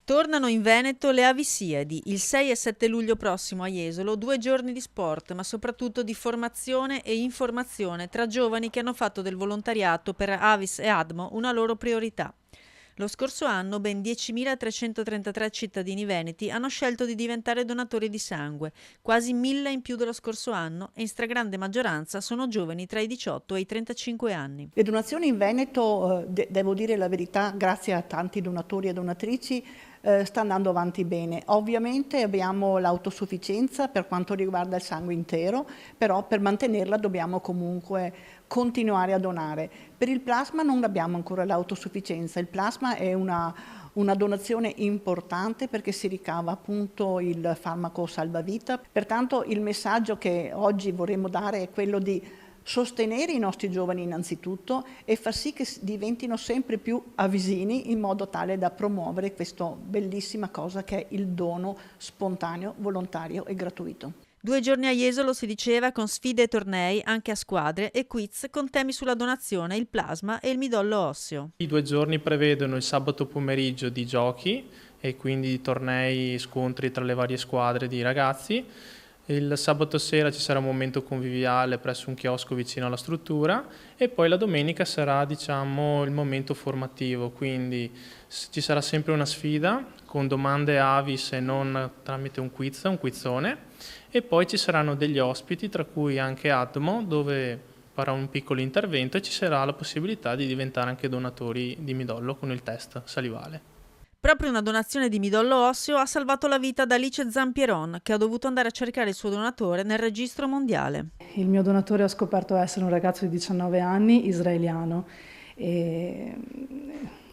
Tornano in Veneto le Avisiadi, il 6 e 7 luglio prossimo a Jesolo, 2 giorni di sport, ma soprattutto di formazione e informazione tra giovani che hanno fatto del volontariato per Avis e ADMO una loro priorità. Lo scorso anno ben 10.333 cittadini veneti hanno scelto di diventare donatori di sangue, quasi 1.000 in più dello scorso anno, e in stragrande maggioranza sono giovani tra i 18 e i 35 anni. Le donazioni in Veneto, devo dire la verità, grazie a tanti donatori e donatrici, sta andando avanti bene. Ovviamente abbiamo l'autosufficienza per quanto riguarda il sangue intero, però per mantenerla dobbiamo comunque continuare a donare. Per il plasma non abbiamo ancora l'autosufficienza. Il plasma è una donazione importante perché si ricava appunto il farmaco salvavita. Pertanto il messaggio che oggi vorremmo dare è quello di sostenere i nostri giovani innanzitutto e far sì che diventino sempre più avvisini in modo tale da promuovere questa bellissima cosa che è il dono spontaneo, volontario e gratuito. 2 giorni a Jesolo, si diceva, con sfide e tornei anche a squadre e quiz con temi sulla donazione, il plasma e il midollo osseo. I 2 giorni prevedono il sabato pomeriggio di giochi e quindi tornei, scontri tra le varie squadre di ragazzi. Il sabato sera ci sarà un momento conviviale presso un chiosco vicino alla struttura e poi la domenica sarà, diciamo, il momento formativo, quindi ci sarà sempre una sfida con domande Avis e non tramite un quizzone, e poi ci saranno degli ospiti, tra cui anche Atmo, dove farà un piccolo intervento e ci sarà la possibilità di diventare anche donatori di midollo con il test salivale. Proprio una donazione di midollo osseo ha salvato la vita ad Alice Zampieron, che ha dovuto andare a cercare il suo donatore nel registro mondiale. Il mio donatore ho scoperto essere un ragazzo di 19 anni, israeliano, e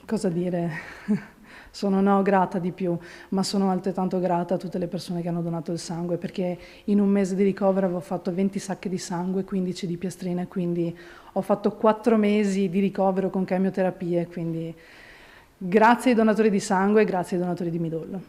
cosa dire? Sono grata di più, ma sono altrettanto grata a tutte le persone che hanno donato il sangue, perché in un mese di ricovero avevo fatto 20 sacche di sangue, 15 di piastrine, quindi ho fatto 4 mesi di ricovero con chemioterapie, quindi grazie ai donatori di sangue e grazie ai donatori di midollo.